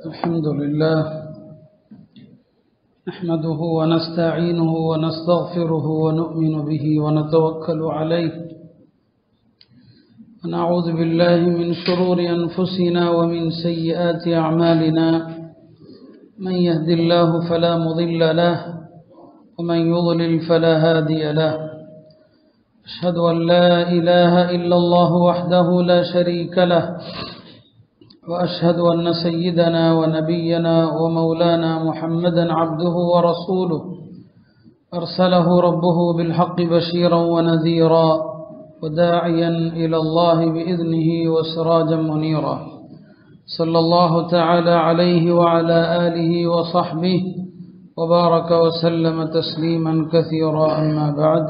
الحمد لله نحمده ونستعينه ونستغفره ونؤمن به ونتوكل عليه ونعوذ بالله من شرور أنفسنا ومن سيئات أعمالنا من يهد الله فلا مضل له ومن يضلل فلا هادي له أشهد أن لا إله إلا الله وحده لا شريك له وأشهد أن سيدنا ونبينا ومولانا محمدا عبده ورسوله أرسله ربه بالحق بشيرا ونذيرا وداعيا إلى الله بإذنه وسراجا منيرا صلى الله تعالى عليه وعلى آله وصحبه وبارك وسلم تسليما كثيرا أما بعد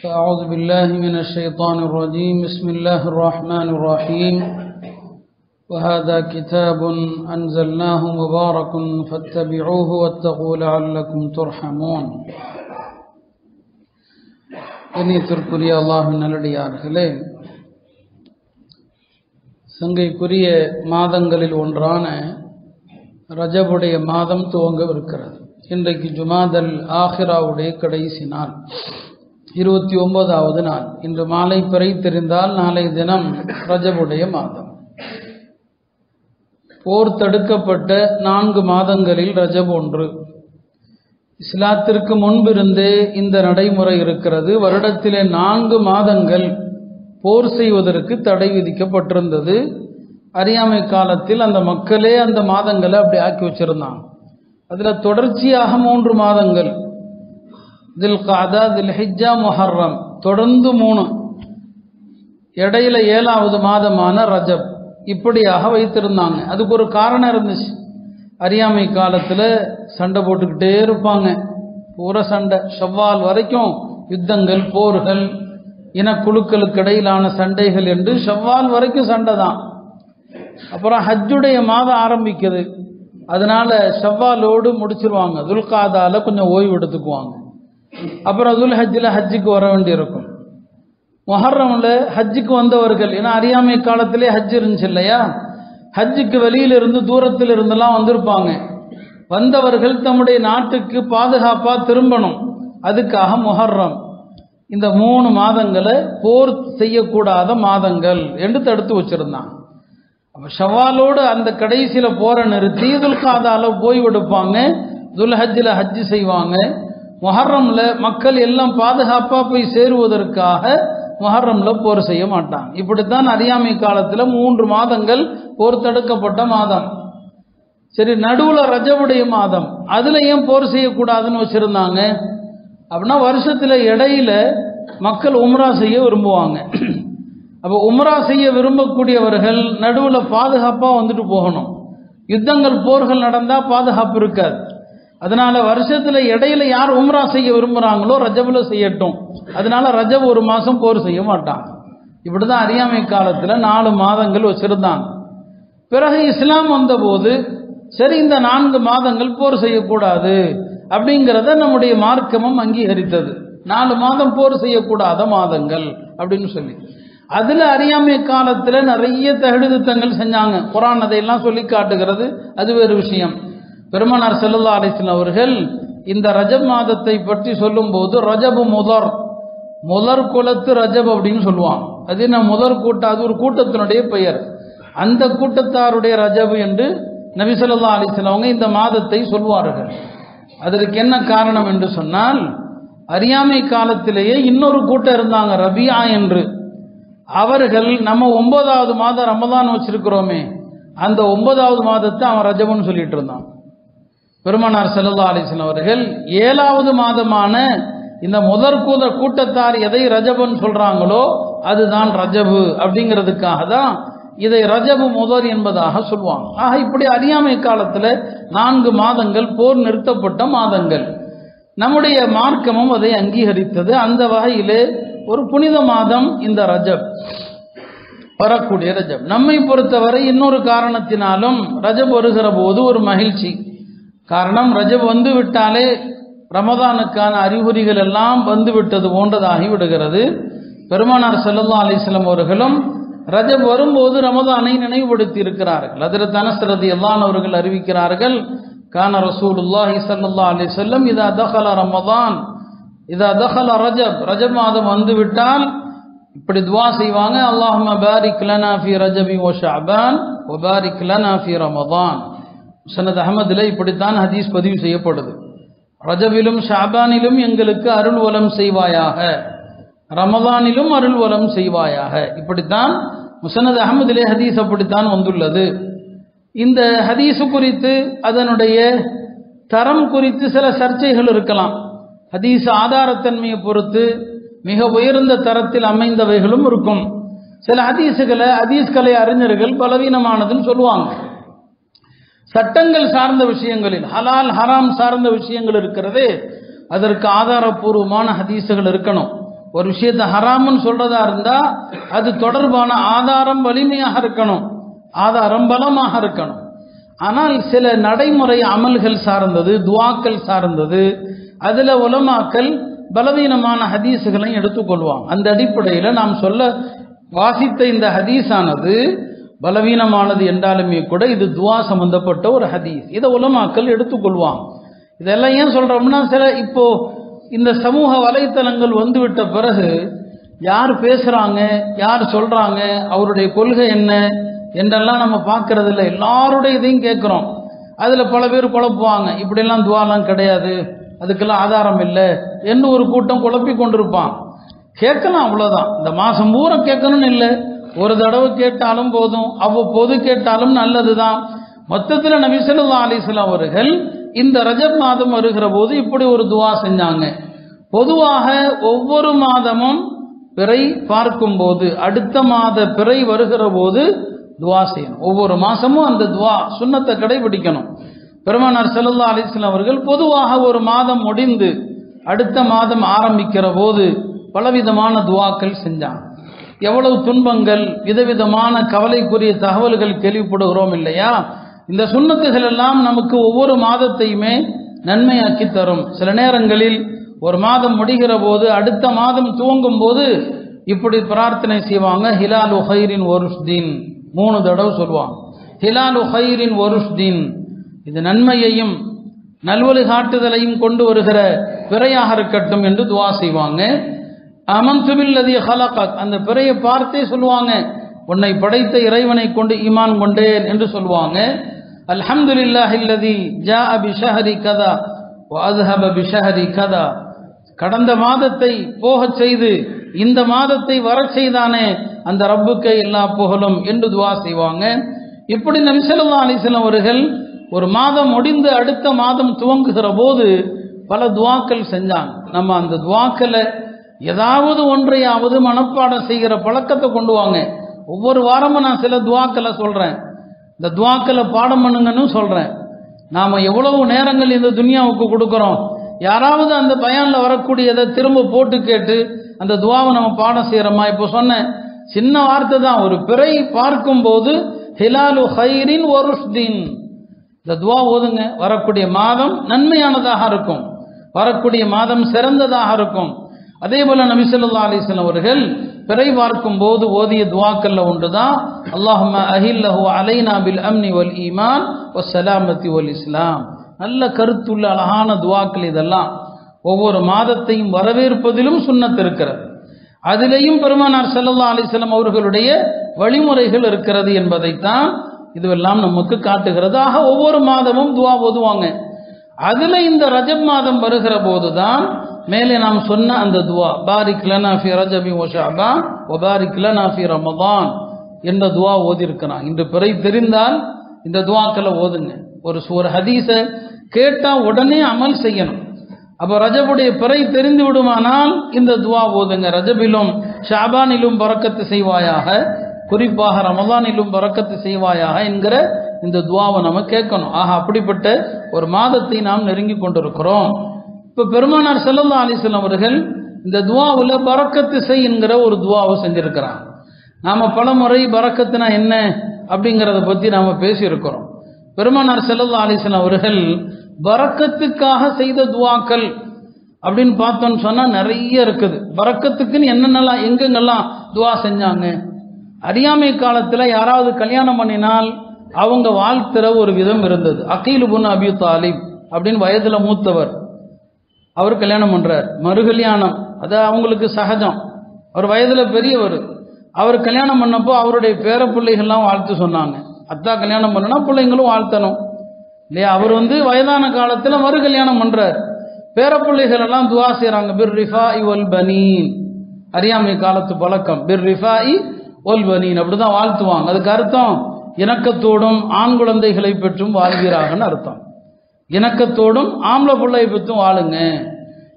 فأعوذ بالله من الشيطان الرجيم بسم الله الرحمن الرحيم وهذا كتاب أنزلناه مبارك فاتبعوه واتقوا لعلكم ترحمون கண்ணியத்திற்குரிய அல்லாஹ்வின் நல்லடியார்களே, சங்கைக்குரிய மாதங்களில் ஒன்றான ரஜபுடைய மாதம் துவங்கவிருக்கிறது. இன்றைக்கு ஜுமாதல் ஆஹிராவுடைய கடைசி நாள், 29வது நாள். இன்று மாலை பிறை தெரிந்தால் நாளை தினம் ரஜபுடைய மாதம். போர் தடுக்கப்பட்ட 4 மாதங்களில் ரஜப் ஒன்று. இஸ்லாத்திற்கு முன்பிருந்தே இந்த நடைமுறை இருக்கிறது. வருடத்திலே 4 மாதங்கள் போர் செய்வதற்கு தடை விதிக்கப்பட்டிருந்தது. அறியாமை காலத்தில் அந்த மக்களே அந்த மாதங்களை அப்படி ஆக்கி வச்சிருந்தாங்க. அதில் தொடர்ச்சியாக 3 மாதங்கள், தில்காதா, தில்ஹிஜ்ஜா, முஹர்ரம், தொடர்ந்து 3, இடையில 7வது மாதமான ரஜப், இப்படியாக வைத்திருந்தாங்க. அதுக்கு ஒரு காரணம் இருந்துச்சு. அறியாமை காலத்தில் சண்டை போட்டுக்கிட்டே இருப்பாங்க, பூரா சண்டை. ஷவ்வால் வரைக்கும் யுத்தங்கள், போர்கள், இனக்குழுக்களுக்கு இடையிலான சண்டைகள் என்று ஷவ்வால் வரைக்கும் சண்டை தான். அப்புறம் ஹஜ்ஜுடைய மாதம் ஆரம்பிக்குது. அதனால ஷவ்வாலோடு முடிச்சிருவாங்க. துல்காதால கொஞ்சம் ஓய்வு எடுத்துக்குவாங்க. அப்புறம் துல் ஹஜ்ஜில் ஹஜ்ஜுக்கு வர வேண்டியிருக்கும். முஹர்ரம்ல ஹஜ்ஜுக்கு வந்தவர்கள், ஏன்னா அறியாமை காலத்திலே ஹஜ் இருந்துச்சு இல்லையா, ஹஜ்ஜுக்கு வெளியிலிருந்து தூரத்தில் இருந்தெல்லாம் வந்திருப்பாங்க. வந்தவர்கள் தம்முடைய நாட்டுக்கு பாதுகாப்பா திரும்பணும். அதுக்காக முஹர்ரம், இந்த 3 மாதங்களை போர் செய்யக்கூடாத மாதங்கள் என்று தடுத்து வச்சிருந்தாங்க. அப்ப ஷவாலோடு அந்த கடைசியில போரை நிறுத்தி துல்காதால ஓய்வெடுப்பாங்க, துல்ஹஜ்ல ஹஜ்ஜு செய்வாங்க. முஹர்ரம்ல மக்கள் எல்லாம் பாதுகாப்பா போய் சேருவதற்காக முஹர்ரம்ல போர் செய்ய மாட்டாங்க. இப்படித்தான் அறியாமை காலத்துல 3 மாதங்கள் போர் தடுக்கப்பட்ட மாதம். சரி, நடுவுல ரஜபுடைய மாதம், அதுல ஏன் போர் செய்யக்கூடாதுன்னு வச்சிருந்தாங்க அப்படின்னா, வருஷத்துல இடையில மக்கள் உம்ரா செய்ய விரும்புவாங்க. அப்ப உம்ரா செய்ய விரும்பக்கூடியவர்கள் நடுவுல பாதுகாப்பா வந்துட்டு போகணும். யுத்தங்கள், போர்கள் நடந்தா பாதுகாப்பு இருக்காது. அதனால வருஷத்துல இடையில யார் உம்ரா செய்ய விரும்புறாங்களோ ரஜபுல செய்யட்டும். அதனால ரஜப் 1 மாசம் போர் செய்ய மாட்டாங்க. இப்படிதான் அறியாமை காலத்துல 4 மாதங்கள் வச்சிருந்தாங்க. பிறகு இஸ்லாம் வந்தபோது சரி, இந்த 4 மாதங்கள் போர் செய்யக்கூடாது அப்படிங்கிறத நம்முடைய மார்க்கமும் அங்கீகரித்தது. 4 மாதம் போர் செய்யக்கூடாத மாதங்கள் அப்படின்னு சொல்லி, அதுல அறியாமை காலத்துல நிறைய தகுதித்தங்கள் செஞ்சாங்க. குர்ஆன் அதையெல்லாம் சொல்லி காட்டுகிறது, அது வேறு விஷயம். பெருமானார் ஸல்லல்லாஹு அலைஹி வஸல்லம் அவர்கள் இந்த ரஜப் மாதத்தை பற்றி சொல்லும் போது, ரஜபு முதற் குலத்து ரஜப் அப்படின்னு சொல்லுவாங்க. அது என்ன முதற் கூட்டம், அது ஒரு கூட்டத்தினுடைய பெயர். அந்த கூட்டத்தாருடைய ரஜப் என்று நபி ஸல்லல்லாஹு அலைஹி வஸல்லம் அவங்க இந்த மாதத்தை சொல்வார்கள். அதற்கு என்ன காரணம் என்று சொன்னால், அறியாமை காலத்திலேயே இன்னொரு கூட்டம் இருந்தாங்க, ரபியா என்று. அவர்கள் நம்ம 9வது மாதம் ரமதான் வச்சிருக்கிறோமே, அந்த 9வது மாதத்தை அவன் ரஜபுன்னு சொல்லிட்டு இருந்தான். பெருமானார் ஸல்லல்லாஹு அலைஹி வஸல்லம் அவர்கள் 7வது மாதமான இந்த முதற் கூட்டத்தார் எதை ரஜபுன்னு சொல்றாங்களோ அதுதான் ரஜபு அப்படிங்கிறதுக்காக தான் இதை ரஜபு முதல் என்பதாக சொல்லுவாங்க. ஆக இப்படி அறியாமை காலத்துல 4 மாதங்கள் போர் நிறுத்தப்பட்ட மாதங்கள். நம்முடைய மார்க்கமும் அதை அங்கீகரித்தது. அந்த வகையிலே ஒரு புனித மாதம் இந்த ரஜப், வரக்கூடிய ரஜப். நம்மை பொறுத்தவரை இன்னொரு காரணத்தினாலும் ரஜப் வருகிற போது ஒரு மகிழ்ச்சி. காரணம், ரஜப் வந்து விட்டாலே ரமதானுக்கான அறிகுறிகள் எல்லாம் வந்து விட்டது போன்றதாகி விடுகிறது. பெருமானார் ஸல்லல்லாஹு அலைஹி வஸல்லம் அவர்களும் ரஜப் வரும்போது ரமதானை நினைவுபடுத்தி இருக்கிறார்கள். ஹஜ்ரத் அனஸ் ரலியல்லாஹு அவர்கள் அறிவிக்கிறார்கள், கான ரசூலுல்லாஹி ஸல்லல்லாஹு அலைஹி வஸல்லம் இதா தகல ரமதான் இதா தகல ரஜப் மாதம் வந்துவிட்டால் இப்படி துவா செய்வாங்க, அல்லாஹும்ம பாரிக் லனா ஃபீ ரஜபி வ ஷஅபான் வ பாரிக் லனா ஃபீ ரமதான். முஸ்னத் அஹ்மதில் இப்படித்தான் ஹதீஸ் பதிவு செய்யப்படுது. ரஜபிலும் ஷஅபானிலும் எங்களுக்கு அருள் வலம் செய்வாயாக, ரமதானிலும் அருள் வலம் செய்வாயாக. இப்படித்தான் முஸ்னத் அஹ்மதிலே ஹதீஸ் அப்படித்தான் வந்துள்ளது. இந்த ஹதீஸு குறித்து அதனுடைய தரம் குறித்து சில சர்ச்சைகள் இருக்கலாம். ஹதீஸ் ஆதாரத்தன்மையை பொறுத்து மிக உயர்ந்த தரத்தில் அமைந்தவைகளும் இருக்கும். சில ஹதீஸ்களை அறிஞர்கள் பலவீனமானதுன்னு சொல்லுவாங்க. சட்டங்கள் சார்ந்த விஷயங்களில் ஹலால் ஹராம் சார்ந்த விஷயங்கள் இருக்கிறது, அதற்கு ஆதாரபூர்வமான ஹதீஸுகள் இருக்கணும். ஒரு விஷயத்தை ஹராம்னு சொல்றதா இருந்தா அது தொடர்பான ஆதாரம் வலிமையாக இருக்கணும், ஆதாரம் பலமாக இருக்கணும். ஆனால் சில நடைமுறை அமல்கள் சார்ந்தது, துவாக்கள் சார்ந்தது, அதுல உலமாக்கள் பலவீனமான ஹதீஸுகளை எடுத்துக்கொள்வாங்க. அந்த அடிப்படையில் நாம் சொல்ல வாசித்த இந்த ஹதீஸானது பலவீனமானது என்றாலுமே கூட இது துவா சம்பந்தப்பட்ட ஒரு ஹதீஸ், இதை உலமாக்கள் எடுத்துக்கொள்வாங்க. இதெல்லாம் ஏன் சொல்றோம்னா, சில இப்போ இந்த சமூக வலைத்தளங்கள் வந்துவிட்ட பிறகு யார் பேசுறாங்க, யார் சொல்றாங்க, அவருடைய கொள்கை என்ன என்றெல்லாம் நம்ம பார்க்கறது இல்லை. எல்லாருடைய இதையும் கேட்குறோம். அதுல பல பேர் குழப்புவாங்க, இப்படியெல்லாம் துவாலாம் கிடையாது, அதுக்கெல்லாம் ஆதாரம் இல்லை என்று ஒரு கூட்டம் குழப்பி கொண்டிருப்பான். கேட்கலாம், அவ்வளோதான். இந்த மாதம் பூரா கேட்கணும்னு இல்லை, ஒரு தடவை கேட்டாலும் போதும், அவ்வப்போது கேட்டாலும் நல்லது தான். மொத்தத்தில் நபி ஸல்லல்லாஹு அலைஹி வஸல்லம் அவர்கள் இந்த ரஜப் மாதம் வருகிற போது இப்படி ஒரு துவா செஞ்சாங்க. பொதுவாக ஒவ்வொரு மாதமும் பிறை பார்க்கும் போது, அடுத்த மாத பிறை வருகிற போது துவா செய்யணும். ஒவ்வொரு மாதமும் அந்த துவா சுன்னத்தை கடைபிடிக்கணும். பெருமானார் ஸல்லல்லாஹு அலைஹி வஸல்லம் அவர்கள் பொதுவாக ஒரு மாதம் முடிந்து அடுத்த மாதம் ஆரம்பிக்கிற போது பலவிதமான துவாக்கள் செஞ்சாங்க. எவ்வளவு துன்பங்கள், விதவிதமான கவலைக்குரிய தகவல்கள் கேள்விப்படுகிறோம் இல்லையா? இந்த சுன்னத்துகள் எல்லாம் நமக்கு ஒவ்வொரு மாதத்தையுமே நன்மையாக்கி தரும். சில நேரங்களில் ஒரு மாதம் முடிகிற போது அடுத்த மாதம் துவங்கும் போது இப்படி பிரார்த்தனை செய்வாங்க, ஹிலாலு ஹைரின் ஒருஷ்தீன், 3 தடவை சொல்லுவாங்க. ஹிலாலு ஹைரின் ஒருஷ்தீன், இது நன்மையையும் நல்வழி காட்டுதலையும் கொண்டு வருகிற பிறையாக இருக்கட்டும் என்று துவா செய்வாங்க. அமன்து பில்லதி ஹலகக், அந்த பிறையை பார்த்தே சொல்லுவாங்க, உன்னை படைத்த இறைவனை கொண்டு ஈமான் கொண்டேன் என்று சொல்லுவாங்க. அல்ஹம்துலில்லாஹில்லதி ஜாஅ பிஷஹரி கதா வ அஸ்ஹப பிஷஹரி கதா, கடந்த மாதத்தை போகச் செய்து இந்த மாதத்தை வரச் செய்தானே அந்த ரப்புக்கே எல்லா புகழும் என்று துவா செய்வாங்க. இப்படி நபி ஸல்லல்லாஹு அலைஹி வஸல்லம் அவர்கள் ஒரு மாதம் முடிந்து அடுத்த மாதம் துவங்குகிற போது பல துவாக்கள் செஞ்சாங்க. நம்ம அந்த துவாக்களை ஏதாவது ஒன்றையாவது மனப்பாடம் செய்கிற பழக்கத்தை கொண்டு வாங்க. ஒவ்வொரு வாரமும் நான் சில துவாக்களை சொல்றேன், இந்த துவாக்களை பாடம் பண்ணுங்கன்னு சொல்றேன். நாம எவ்வளவு நேரங்கள் இந்த துனியாவுக்கு கொடுக்குறோம், யாராவது அந்த பயான்ல வரக்கூடியதை திரும்ப போட்டு கேட்டு அந்த துவாவை நம்ம பாடம் செய்யறோமா? இப்போ சொன்ன சின்ன வார்த்தை தான், ஒரு பிறை பார்க்கும் போது ஹிலாலு ஹைரின் ஒருஷ்தீன், இந்த துவா ஓதுங்க. வரக்கூடிய மாதம் நன்மையானதாக இருக்கும், வரக்கூடிய மாதம் சிறந்ததாக இருக்கும். அதே போல நபி ஸல்லல்லாஹு அலைஹி வஸல்லம் அவர்கள் பிறை பார்க்கும் போது ஓதிய துவாக்கல்ல ஒன்றுதான், அல்லாஹும்ம அஹில்லஹு அலைனா பில் அம்னி வல் ஈமான் வஸ் ஸலாமத்தி வல் இஸ்லாம். நல்ல கருத்துள்ள அழகான துவாக்கள் இதெல்லாம். ஒவ்வொரு மாதத்தையும் வரவேற்பதிலும் சுன்னத் இருக்கிறது, அதிலேயும் பெருமானார் ஸல்லல்லாஹு அலைஹி வஸல்லம் அவர்களுடைய வழிமுறைகள் இருக்கிறது என்பதைத்தான் இதுவெல்லாம் நமக்கு காட்டுகிறது. ஆக ஒவ்வொரு மாதமும் துவா ஓதுவாங்க. அதுல இந்த ரஜப் மாதம் வருகிற போதுதான் மேலே நாம் சொன்ன அந்த துவா, பாரிக் லனா ஃபி ரஜபி வ ஷஅபான் வ பாரிக் லனா ஃபி ரமதான் என்ற துவா ஓதிருக்கிறான். இன்று பிறை தெரிந்தால் இந்த துவாக்களை ஓதுங்க. ஒரு ஹதீஸை கேட்டா உடனே அமல் செய்யணும். அப்ப ரஜபுடைய பிறை தெரிந்து விடுமானால் இந்த துவா ஓதுங்க. ரஜபிலும் ஷாபானிலும் பரக்கத்து செய்வாயாக, குறிப்பாக ரமதானிலும் பரக்கத்து செய்வாயாக என்கிற இந்த துவாவை நம்ம கேட்கணும். ஆக அப்படிப்பட்ட ஒரு மாதத்தை நாம் நெருங்கி கொண்டிருக்கிறோம். இப்போ பெருமானார் ஸல்லல்லாஹு அலைஹி வஸல்லம் அவர்கள் இந்த துவாவில் பரக்கத்து செய் என்கிற ஒரு துவாவை செஞ்சிருக்கிறாங்க. நாம் பல முறை பரக்கத்துனா என்ன அப்படிங்கிறத பற்றி நாம் பேசியிருக்கிறோம். பெருமானார் ஸல்லல்லாஹு அலைஹி வஸல்லம் அவர்கள் பரக்கத்துக்காக செய்த துவாக்கள் அப்படின்னு பார்த்தோன்னு சொன்னால் நிறைய இருக்குது. பரக்கத்துக்குன்னு என்னென்னலாம் எங்கெங்கெல்லாம் துவா செஞ்சாங்க அறியாமை காலத்தில் யாராவது கல்யாணம் பண்ணினால் அவங்க வாழ்த்துற ஒரு விதம் இருந்தது. அகீல் இப்னு அபி தாலிப் அப்படின்னு வயதில் மூத்தவர், அவர் கல்யாணம் பண்றார். மறுகல்யாணம் அது அவங்களுக்கு சகஜம். அவர் வயதில் பெரியவர். அவர் கல்யாணம் பண்ணப்போ அவருடைய பேர பிள்ளைகள்லாம் வாழ்த்து சொன்னாங்க. அத்தா கல்யாணம் பண்ணனா பிள்ளைங்களும் வாழ்த்தணும் இல்லையா? அவர் வயதான காலத்தில் மறு கல்யாணம் பண்றார். பேர பிள்ளைகள் எல்லாம் துவா செய்யறாங்க, பிர் ரிஃபாஇ வல் பனீன். அறியாமை காலத்து பழக்கம், பிர் ரிஃபாஇ வல் பனீன் அப்படிதான் வாழ்த்துவாங்க. அதுக்கு அர்த்தம் இணக்கத்தோடும் ஆண் குழந்தைகளை பெற்றும் வாழ்கிறாங்கன்னு அர்த்தம். இணக்கத்தோடும் ஆம்பளை பிள்ளை பெற்றும் வாழுங்க.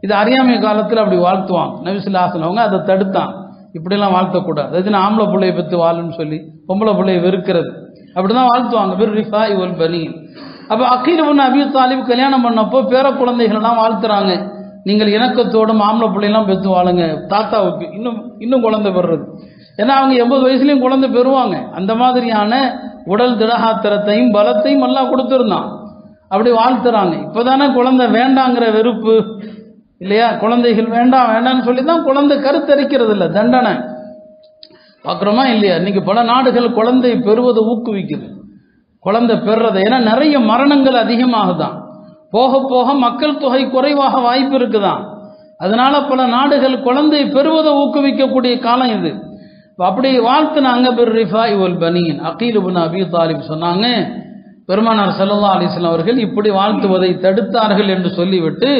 இது அறியாமை காலத்தில் அப்படி வாழ்த்துவாங்க. நபி ஸல்லல்லாஹு அலைஹி வஸல்லம் அதை தடுத்தான். இப்படிலாம் வாழ்த்தக்கூடாது. அது ஆம்பளை பிள்ளையை பெற்று வாழுன்னு சொல்லி பொம்பளை பிள்ளையை வெறுக்கிறது. அப்படிதான் வாழ்த்துவாங்க, பிர் ரிஃபாஇ வல் பனீன். அப்போ அகீல் இப்னு அபி தாலிப் கல்யாணம் பண்ணப்போ பேர குழந்தைகளெல்லாம் வாழ்த்துறாங்க, நீங்கள் இணக்கத்தோடும் ஆம்பளை பிள்ளைலாம் பெற்று வாழுங்க. தாத்தாவுக்கு இன்னும் குழந்தை பெறுறது. ஏன்னா அவங்க 80 வயசுலையும் குழந்தை பெறுவாங்க. அந்த மாதிரியான உடல் திடகாத்திரத்தையும் பலத்தையும் எல்லாம் கொடுத்துருந்தான். அப்படி வாழ்த்துறாங்க. இப்போதானே குழந்தை வேண்டாங்கிற வெறுப்பு இல்லையா? குழந்தைகள் வேண்டாம் வேண்டாம்னு சொல்லி தான் குழந்தை கருத்தரிக்கிறது இல்லை, தண்டனை. பார்க்குறோமா இல்லையா? இன்னைக்கு பல நாடுகள் குழந்தை பெறுவதை ஊக்குவிக்குது, குழந்தை பெறுறதை. ஏன்னா நிறைய மரணங்கள் அதிகமாகுதான், போக போக மக்கள் தொகை குறைவாக வாய்ப்பு இருக்குதான். அதனால பல நாடுகள் குழந்தை பெறுவதை ஊக்குவிக்கக்கூடிய காலம் இது. அப்படி வாழ்த்துனாங்க, பிர் ரிஃபாஇ வல் பனீன். அகீல் இப்னு அபி தாலிப் சொன்னாங்க, பெருமானார் ஸல்லல்லாஹு அலைஹி வஸல்லம் அவர்கள் இப்படி வாழ்த்துவதை தடுத்தார்கள் என்று சொல்லிவிட்டு,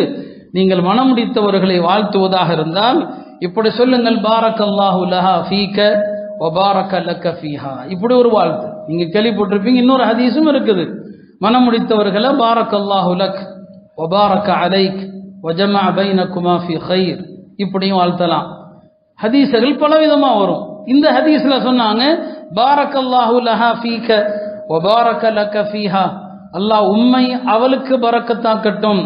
நீங்கள் மனமுடித்தவர்களை வாழ்த்துவதாக இருந்தால் இப்படி சொல்லுங்கள், பாரக்கல்லாஹு லஹா ஃபீக வ பாரக லக ஃபீஹா. இப்படி ஒரு வாழ்த்து நீங்க கேள்விப்பட்டிருப்பீங்க. இன்னொரு ஹதீஸும் இருக்குது, மனமுடித்தவர்களை பாரக்கல்லாஹு லக் வ பாரக அலைக் வ ஜமஅ பைனகுமா ஃபீ கைர், இப்படியும் வாழ்த்தலாம். ஹதீஸ்கள் பலவிதமா வரும். இந்த ஹதீஸ்ல சொன்னாங்க, பாரக்கல்லாஹு லஹா ஃபீக வ பாரக லக ஃபீஹா. அல்லாஹ் உம்மை அவளுக்கு பரக்கத்தாக்கட்டும்,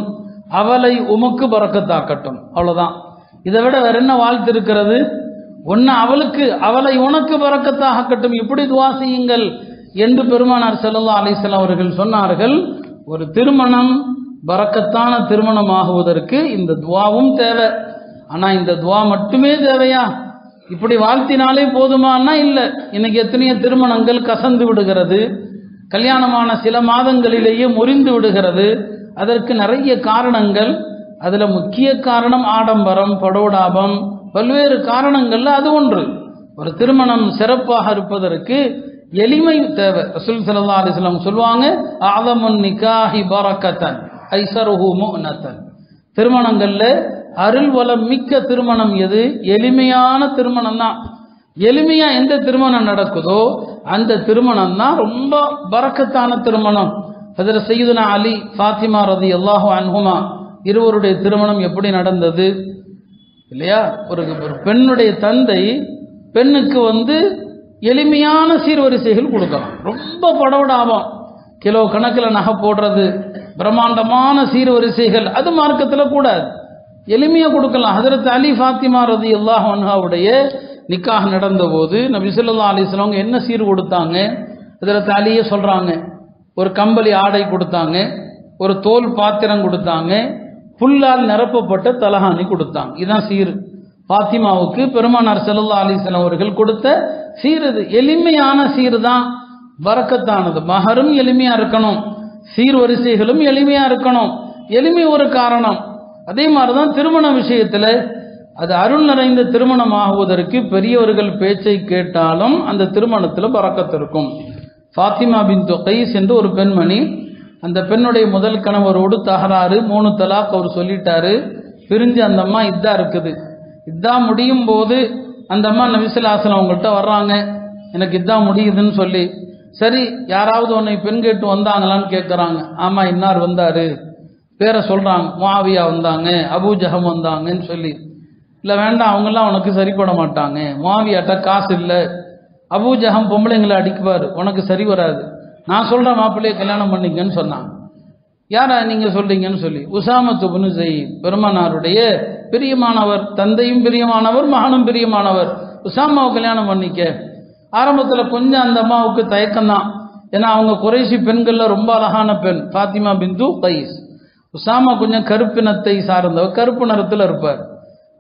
அவளை உமக்கு பரக்கத்தாக்கட்டும். அவ்வளவுதான். இதை விட வேற என்ன வாழ்த்து இருக்கிறது? ஒன்னு அவளுக்கு அவளை உனக்கு பரக்கத்தாகட்டும், இப்படி துவா செய்யுங்கள் என்று பெருமானார் ஸல்லல்லாஹு அலைஹி வஸல்லம் அவர்கள் சொன்னார்கள். ஒரு திருமணம் பரக்கத்தான திருமணம் ஆகுவதற்கு இந்த துவாவும் தேவை. ஆனா இந்த துவா மட்டுமே தேவையா? இப்படி வாழ்த்தினாலே போதுமானா இல்லை. இன்னைக்கு எத்தனையோ திருமணங்கள் கசந்து விடுகிறது, கல்யாணமான சில மாதங்களிலேயே முறிந்து விடுகிறது. அதற்கு நிறைய காரணங்கள். அதுல முக்கிய காரணம் ஆடம்பரம், படோடாபம், பல்வேறு காரணங்கள்ல அது ஒன்று. ஒரு திருமணம் சிறப்பாக இருப்பதற்கு எளிமை தேவை. ரசூல் ஸல்லல்லாஹு அலைஹி வஸல்லம் சொல்வாங்க, அஅலமுன் நிகாஹி பரக்கத்தன் ஐஸருஹு முஅனத்தன். திருமணங்கள்ல அருள் வளம் மிக்க திருமணம் எது? எளிமையான திருமணம் தான். எளிமையா எந்த திருமணம் நடக்குதோ அந்த திருமணம் தான் ரொம்ப பரக்கத்தான திருமணம். ஹஜ்ரத் சய்யிதுனா அலி, ஃபாத்திமா ரலியல்லாஹு அன்ஹுமா இருவருடைய திருமணம் எப்படி நடந்தது இல்லையா? ஒரு பெண்ணுடைய தந்தை பெண்ணுக்கு எளிமையான சீர்வரிசைகள் கொடுக்கலாம். ரொம்ப படவடாபம், கிலோ கணக்கில் நகை போடுறது, பிரம்மாண்டமான சீர்வரிசைகள், அது மார்க்கத்தில் கூடாது. எளிமையாக கொடுக்கலாம். ஹஜ்ரத் அலி ஃபாத்திமா ரலியல்லாஹு அன்ஹாவுடைய நிக்காஹ் நடந்த போது நபி ஸல்லல்லாஹு அலைஹி வஸல்லம் என்ன சீர் கொடுத்தாங்க? ஹஜ்ரத் அலியே சொல்றாங்க, ஒரு கம்பளி ஆடை கொடுத்தாங்க, ஒரு தோல் பாத்திரம் கொடுத்தாங்க, புல்லால் நிரப்பப்பட்ட தலகாணி கொடுத்தாங்க. இதுதான் சீர். ஃபாத்திமாவுக்கு பெருமானார் ஸல்லல்லாஹு அலைஹி வஸல்லம் அவர்கள் கொடுத்த சீர் இது. எளிமையான சீர் தான் பரக்கத்தானது. மஹரும் எளிமையா இருக்கணும், சீர்வரிசைகளும் எளிமையா இருக்கணும். எளிமை ஒரு காரணம். அதே மாதிரிதான் திருமண விஷயத்துல அது அருள் நிறைந்த திருமணம் ஆகுவதற்கு பெரியவர்கள் பேச்சை கேட்டாலும் அந்த திருமணத்தில் பரக்கத்து இருக்கும். ஃபாத்திமா பின்து கைஸ் என்று ஒரு பெண்மணி, அந்த பெண்ணுடைய முதல் கணவரோடு தகராறு, 3 தலாக் அவர் சொல்லிட்டாரு. பிரிஞ்சு அந்த அம்மா இதா இருக்குது. இதா முடியும் போது அந்த அம்மா நபி ஸல்லல்லாஹு அலைஹி வஸல்லம் அவங்கள்ட்ட வர்றாங்க, எனக்கு இதா முடியுதுன்னு சொல்லி. சரி, யாராவது உன்னை பெண் கேட்டு வந்தாங்களான்னு கேட்குறாங்க. ஆமா, இன்னார் வந்தாரு, பேரை சொல்றாங்க, முஆவியா வந்தாங்க, அபூ ஜஹம் வந்தாங்கன்னு சொல்லி. இல்லை வேண்டாம், அவங்கெல்லாம் உனக்கு சரிப்பட மாட்டாங்க, முஆவியாட்ட காசு இல்லை, அபூ ஜஹம் பொம்பளைங்களை அடிக்குவார், உனக்கு சரி வராது, நான் சொல்ற மாப்பிள்ளையை கல்யாணம் பண்ணிக்கன்னு சொன்னாங்க. யாரா நீங்க சொல்றீங்கன்னு சொல்லி, உசாமத்து இப்னு ஸைத், பெருமானாருடைய பிரியமானவர், தந்தையும் பிரியமானவர், மகனும் பிரியமானவர், உசாமாவை கல்யாணம் பண்ணிக்க. ஆரம்பத்தில் கொஞ்சம் அந்த அம்மாவுக்கு தயக்கம்தான். ஏன்னா அவங்க குறைஷி பெண்கள்ல ரொம்ப அழகான பெண் ஃபாத்திமா பின்து கைஸ். உசாமா கொஞ்சம் கருப்பினத்தை சார்ந்தவர், கருப்பு நிறத்தில் இருப்பார்,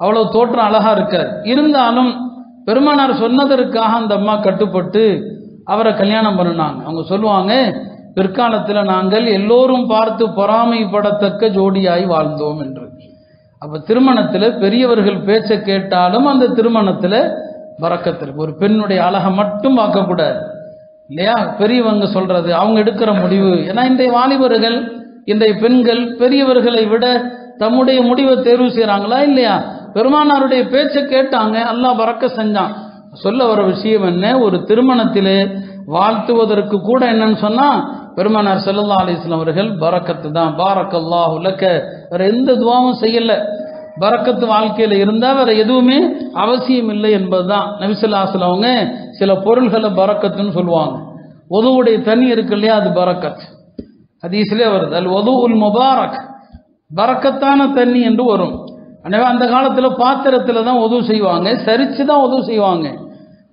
அவ்வளவு தோற்றம் அழகா இருக்கார். இருந்தாலும் பெருமானார் சொன்னதற்காக அந்த அம்மா கட்டுப்பட்டு அவரை கல்யாணம் பண்ணினாங்க. அவங்க சொல்லுவாங்க, பிற்காலத்தில் நாங்கள் எல்லோரும் பார்த்து பொறாமைப்படத்தக்க ஜோடியாய் வாழ்ந்தோம் என்று. அப்ப திருமணத்தில் பெரியவர்கள் பேச்ச கேட்டாலும் அந்த திருமணத்தில் பரக்கத்து. ஒரு பெண்ணுடைய அழகை மட்டும் பார்க்கக்கூடாது இல்லையா, பெரியவங்க சொல்றது, அவங்க எடுக்கிற முடிவு. ஏன்னா இன்றைய வாலிபர்கள், இன்றைய பெண்கள் பெரியவர்களை விட தம்முடைய முடிவை தேர்வு செய்யறாங்களா இல்லையா? பெருமானாருடைய பேச்சை கேட்டாங்க, அல்லாஹ் பரக்க செஞ்சான். சொல்ல வர விஷயம் என்ன, ஒரு திருமணத்திலே வாழ்த்துவதற்கு கூட என்னன்னு சொன்னா பெருமானார் ஸல்லல்லாஹு அலைஹி வஸல்லம் அவர்கள் பரக்கத்து தான். பாரக்கல்லாஹு லக்க, வேற எந்த துவாவும் செய்யல. பரக்கத்து வாழ்க்கையில இருந்தா வேற எதுவுமே அவசியம் இல்லை என்பதுதான். நபி ஸல்லல்லாஹு அலைஹி வஸல்லம் அவங்க சில பொருள்களை பரக்கத்துன்னு சொல்லுவாங்க. ஒதுவுடைய தண்ணி இருக்கு இல்லையா, அது பரக்கத். ஹதீஸ்லயே வருது, அல் ஒதுஉல் முபாரக், பரக்கத்தான தண்ணி என்று வரும். எனவே அந்த காலத்துல பாத்திரத்துல தான் உது செய்வாங்க, சரிச்சு தான் உது செய்வாங்க.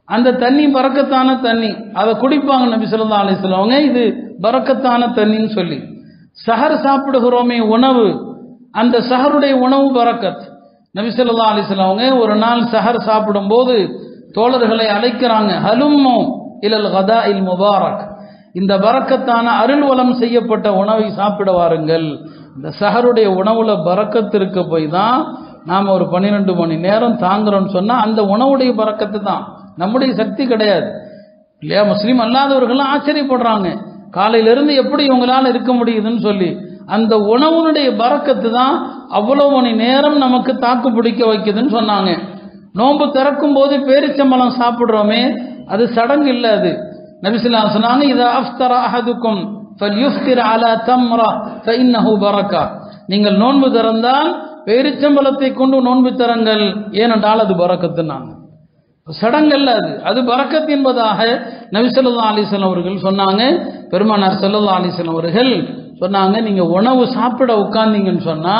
அந்த தண்ணி பரக்கத்தான தண்ணி, அதை குடிப்பாங்க நபி ஸல்லல்லாஹு அலைஹி வஸல்லம் அவங்க, இது பரக்கத்தான தண்ணின்னு சொல்லி. சஹர் சாப்பிடுகிறோமே உணவு, அந்த சஹருடைய உணவு பரக்கத். நபி ஸல்லல்லாஹு அலைஹி வஸல்லம் அவங்க ஒரு நாள் சஹர் சாப்பிடும்போது தோழர்களை அழைக்கிறாங்க, ஹலும்மு இலல் கதாஇல் முபாரக், இந்த பரக்கத்தான அருள் வளம் செய்யப்பட்ட உணவை சாப்பிட வாருங்கள். இந்த சஹருடைய உணவுல பரக்கத்து இருக்க போய் தான் நாம ஒரு 12 மணி நேரம் தாங்குறோம்னு சொன்னா அந்த உணவுடைய பரக்கத்து தான், நம்முடைய சக்தி கிடையாது இல்லையா? முஸ்லீம் அல்லாதவர்கள்லாம் ஆச்சரியப்படுறாங்க, காலையிலிருந்து எப்படி இவங்களால இருக்க முடியுதுன்னு சொல்லி. அந்த உணவுனுடைய பரக்கத்து தான் அவ்வளவு மணி நேரம் நமக்கு தாக்கு பிடிக்க வைக்குதுன்னு சொன்னாங்க. நோன்பு திறக்கும் போது பேரிச்சம்பழம் சாப்பிடுறோமே, அது சடங்கு இல்லை. அது நபி ஸல்லல்லாஹு அலைஹி வஸல்லம் சொன்னாங்க, இதா அஃப்தர அஹதுக்கும் ஃபல்யுஃப்திர் அலா தம்ரா ஃபஇன்னஹு பரக்கா, நீங்கள் நோன்பு திறந்தால் பேரிச்சம்பழத்தை கொண்டு நோன்பு திறங்கள், ஏனென்றால் அது பரக்கத்துனாங்க. சடங்கல்ல, அது பரக்கத் என்பதாக நபி ஸல்லல்லாஹு அலைஹி வஸல்லம் அவர்கள் சொன்னாங்க. பெருமானார் ஸல்லல்லாஹு அலைஹி வஸல்லம் அவர்கள் சொன்னாங்க, நீங்க உணவு சாப்பிட உட்கார்ந்தீங்கன்னு சொன்னா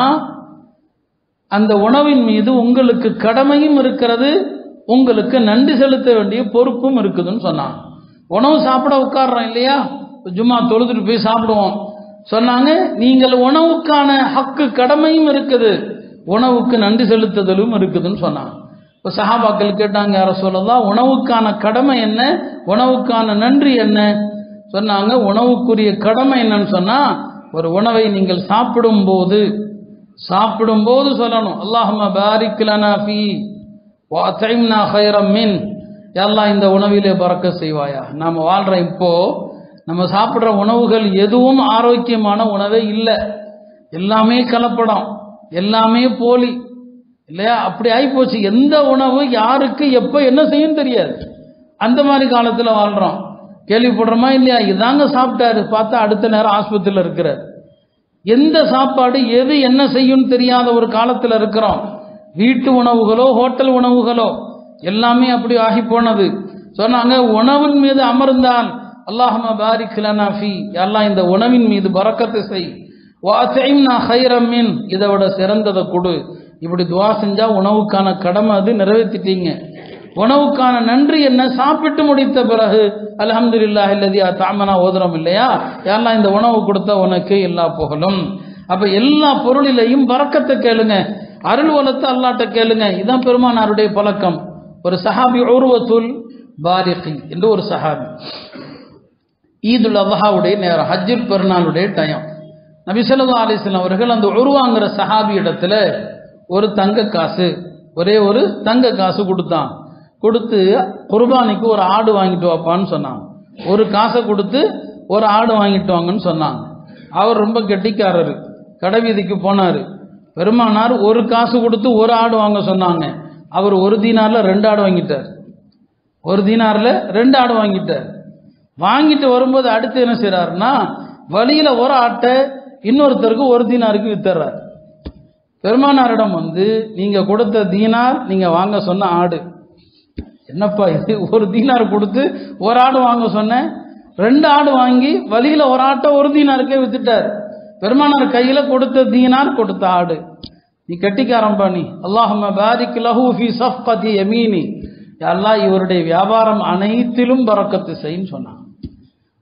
அந்த உணவின் மீது உங்களுக்கு கடமையும் இருக்கிறது, உங்களுக்கு நன்றி செலுத்த வேண்டிய பொறுப்பும் இருக்குதுன்னு சொன்னாங்க. உணவு சாப்பிட உட்கார்றோம் இல்லையா, ஜும்மா தொழுதுட்டு போய் சாப்பிடுவோம் சொன்னாங்க, நீங்கள் உணவுக்கான ஹக்கு கடமையும் இருக்குது, உணவுக்கு நன்றி செலுத்துதலும் இருக்குதுன்னு சொன்னாங்க. இப்போ சஹாபாக்கள் கேட்டாங்க, யார சொல்லலாம், உணவுக்கான கடமை என்ன, உணவுக்கான நன்றி என்ன? சொன்னாங்க, உணவுக்குரிய கடமை என்னன்னு சொன்னா, ஒரு உணவை நீங்கள் சாப்பிடும் போது சொல்லணும், அல்லாஹும்ம பாரிக் லனா ஃபீ வ அத்இம்னா கைரம் மின், யா அல்லாஹ் இந்த உணவிலே பரக்கத் செய்வாயா. நாம வாழ்ற இப்போ நம்ம சாப்பிட்ற உணவுகள் எதுவும் ஆரோக்கியமான உணவே இல்லை, எல்லாமே கலப்படம், எல்லாமே போலி இல்லையா? அப்படி ஆயிப்போச்சு. எந்த உணவு யாருக்கு எப்போ என்ன செய்யும் தெரியாது, அந்த மாதிரி காலத்தில் வாழ்றோம். கேள்விப்படுறோமா இல்லையா? இதாங்க சாப்பிட்டாரு, பார்த்தா அடுத்த நேரம் ஆஸ்பத்திரியில் இருக்கிறார். எந்த சாப்பாடு எது என்ன செய்யும் தெரியாத ஒரு காலத்தில் இருக்கிறோம். வீட்டு உணவுகளோ ஹோட்டல் உணவுகளோ எல்லாமே அப்படி ஆகி போனது. சொன்னாங்க, உணவின் மீது அமர்ந்தால் அல்லாஹும்ம பாரிக் லனா ஃபீ, அல்லாஹ் இந்த உணவின் மீது பரக்கத்து செய், வ அத்இம்னா கைரம் மின், இதை விட சிறந்ததை கொடு. இப்படி துவா செஞ்சா உணவுக்கான கடமை அது நிறைவேற்றிட்டீங்க. உணவுக்கான நன்றி என்ன? சாப்பிட்டு முடித்த பிறகு அல்ஹம்துலில்லாஹி அல்லதி அத்அமனா ஓதுறோம் இல்லையா, யாரெல்லாம் இந்த உணவு கொடுத்த உனக்கு எல்லா புகழும். அப்ப எல்லா பொருளிலையும் பரக்கத்தை கேளுங்க, அருள் வளத்தை அல்லாட்ட கேளுங்க. இதுதான் பெருமானாருடைய பழக்கம். ஒரு சஹாபி உர்வத்துல் பாரிகி என்று ஒரு சஹாபி, ஈதுல் அத்ஹாவுடைய நேரம், ஹஜ்ஜுல் பெருநாளுடைய டைம், நபி ஸல்லல்லாஹு அலைஹி வஸல்லம் அவர்கள் அந்த உருவாங்கிற சஹாபி இடத்துல ஒரு தங்க காசு, ஒரே ஒரு தங்க காசு கொடுத்து குர்பானிக்கு ஒரு ஆடு வாங்கிட்டு வாப்பான்னு சொன்னாங்க. ஒரு காசை கொடுத்து ஒரு ஆடு வாங்கிட்டு வாங்கன்னு சொன்னாங்க. அவர் ரொம்ப கெட்டிக்காரரு, கடைவீதிக்கு போனார். பெருமானார் ஒரு காசு கொடுத்து ஒரு ஆடு வாங்க சொன்னாங்க. அவர் ஒரு தீனாரில் 2 ஆடு வாங்கிட்டார். ஒரு தீனாரில் 2 ஆடு வாங்கிட்டார். வாங்கிட்டு வரும்போது அடுத்து என்ன செய்யறாருன்னா, வழியில ஒரு ஆட்டை இன்னொருத்தருக்கு 1 தீனாருக்கு வித்துறார். பெருமானாரிடம் வந்து, நீங்க கொடுத்த தீனார் நீங்க வாங்க சொன்ன ஆடு, என்னப்பா இது, 1 தீனார் கொடுத்து ஒரு ஆடு வாங்க சொன்னேன், 2 ஆடு வாங்கி வழியில ஒரு ஆட்டை 1 தீனாருக்கே வித்துட்டார். பெருமானார் கையில கொடுத்த தீனார், கொடுத்த ஆடு. நீ கட்டிக்காரம்பா நீ. அல்லாஹும்ம பாரிக் லஹு ஃபீ ஸஃப்கதி யமீனி, அல்லாஹ் இவருடைய வியாபாரம் அனைத்திலும் பரக்கத்து செய்ன்னு சொன்னான்.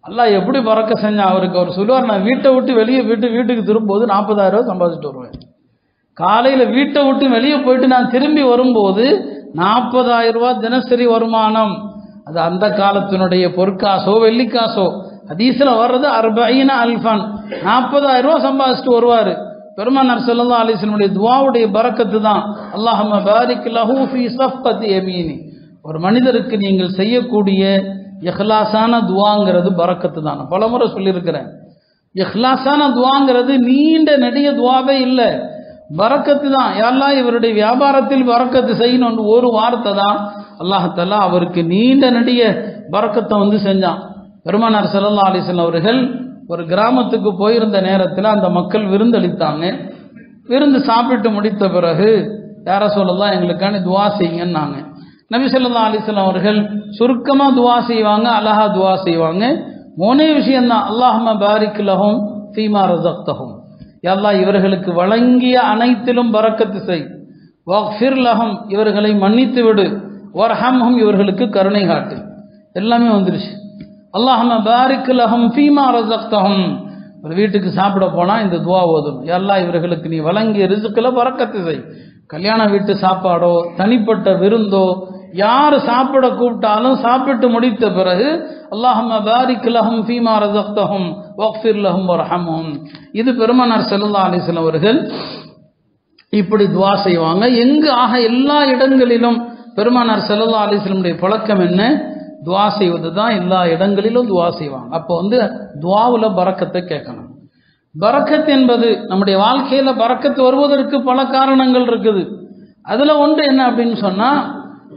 அல்லாஹ் எப்படி பறக்க செஞ்சான் அவருக்கு? அவர் சொல்லுவார், நான் வீட்டை விட்டு வெளியே வீட்டுக்கு திரும்பும்போது 40,000 ரூபாய் சம்பாதிச்சுட்டு வருவேன். காலையில் வீட்டை விட்டு வெளியே போயிட்டு நான் திரும்பி வரும்போது 40,000 ரூபாய் தினசரி வருமானம். அது அந்த காலத்தினுடைய பொற்காசோ வெள்ளிக்காசோ. ஹதீஸ்ல வர்றது 40 அல்ஃபன், 40,000 ரூபாய் சம்பாதிச்சுட்டு வருவார். பெருமானார் ஸல்லல்லாஹு அலைஹி வஸல்லம் துஆவுடைய பரக்கத்து தான். அல்லாஹும்ம பாரிக் லஹு ஃபீ ஸஃப்கத்தி யமீனி. ஒரு மனிதருக்கு நீங்கள் செய்யக்கூடிய இஹ்லாஸான துஆங்கிறது பரக்கத்து தான். பலமுறை சொல்லியிருக்கிறேன், இஹ்லாஸான துஆங்கிறது நீண்ட நெடிய துஆவே இல்லை, பரக்கத்து தான். யா அல்லாஹ் இவருடைய வியாபாரத்தில் பரக்கத்து செய்யணும் ஒரு வார்த்தை தான் அல்லாஹ் தஆலா அவருக்கு நீண்ட நெடிய பரக்கத்தை செஞ்சான். பெருமானார் ஸல்லல்லாஹு அலைஹி வஸல்லம் அவர்கள் ஒரு கிராமத்துக்கு போயிருந்த நேரத்தில் அந்த மக்கள் விருந்தளித்தாங்க. விருந்து சாப்பிட்டு முடித்த பிறகு யார சொல்லலாம் எங்களுக்கான துவா செய்யுங்கன்னாங்க. நபி ஸல்லல்லாஹு அலைஹி வஸல்லம் அவர்கள் சுருக்கமாக துவா செய்வாங்க, அழகா துவா செய்வாங்க. மூணே விஷயம்தான், அல்லாஹும்ம பாரிக் லஹும் ஃபீமா ரஸக்தஹும். யா அல்லாஹ் இவர்களுக்கு வழங்கிய அனைத்திலும் பரக்கத்து செய். வக்ஃபிர் லஹும் இவர்களை மன்னித்து விடு. வர்ஹம்ஹும் இவர்களுக்கு கருணை காட்டு. எல்லாமே வந்துருச்சு. அல்லாஹும்ம பாரிக் லஹும் ஃபீமா ரஸக்தஹும். ஒரு வீட்டுக்கு சாப்பிட போனால் இந்த துவா ஓதும், யா அல்லாஹ் இவர்களுக்கு நீ வழங்கிய ரிஸ்கில் பரக்கத்து செய். கல்யாண வீட்டு சாப்பாடோ தனிப்பட்ட விருந்தோ யார் சாப்பிட கூப்பிட்டாலும் சாப்பிட்டு முடித்த பிறகு அல்லாஹும்ம பாரிக் லஹும் ஃபீமா ரஸக்தஹும் வக்ஃபிர் லஹும் வர்ஹம்ஹும். இது பெருமானார் ஸல்லல்லாஹு அலைஹி வஸல்லம் அவர்கள் இப்படி துவா செய்வாங்க. எங்கு ஆக எல்லா இடங்களிலும் பெருமானார் ஸல்லல்லாஹு அலைஹி வஸல்லம் பழக்கம் என்ன? துவா செய்வது தான். எல்லா இடங்களிலும் துவா செய்வாங்க. அப்போ துவாவுல பரக்கத்தை கேட்கணும். பரக்கத் என்பது நம்முடைய வாழ்க்கையில பரக்கத்து வருவதற்கு பல காரணங்கள் இருக்குது. அதுல ஒன்று என்ன அப்படின்னு சொன்னா,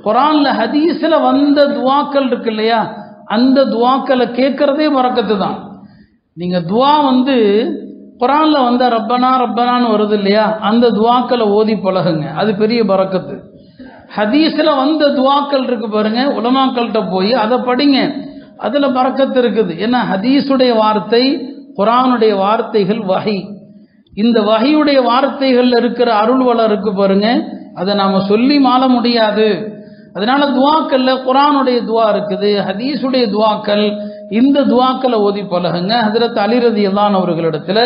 குர்ஆன்ல ஹதீஸ்ல வந்த துவாக்கள் இருக்கு இல்லையா, அந்த துவாக்களை கேட்கறதே பரக்கத்து தான். நீங்க துவா குர்ஆன்ல வந்த ரப்பனா ரப்பனான்னு வருது இல்லையா, அந்த துவாக்களை ஓதி பழகுங்க, அது பெரிய பரக்கத்து. ஹதீஸ்ல வந்த துவாக்கள் இருக்கு பாருங்க, உலமாக்கள்கிட்ட போய் அதை படிங்க, அதுல பரக்கத்து இருக்குது. ஏன்னா ஹதீஸுடைய வார்த்தை, குர்ஆனுடைய வார்த்தைகள் வஹி. இந்த வஹியுடைய வார்த்தைகள் இருக்கிற அருள் வளம் இருக்கு பாருங்க, அதை நாம சொல்லி மாள முடியாது. அதனால துவாக்கள்ல குர்ஆனுடைய துவா இருக்குது, ஹதீஸுடைய துவாக்கள். இந்த துவாக்களை ஓதி பழகுங்க. ஹஜ்ரத் அலி ரலியல்லாஹு அன்ஹு அவர்களிடத்துல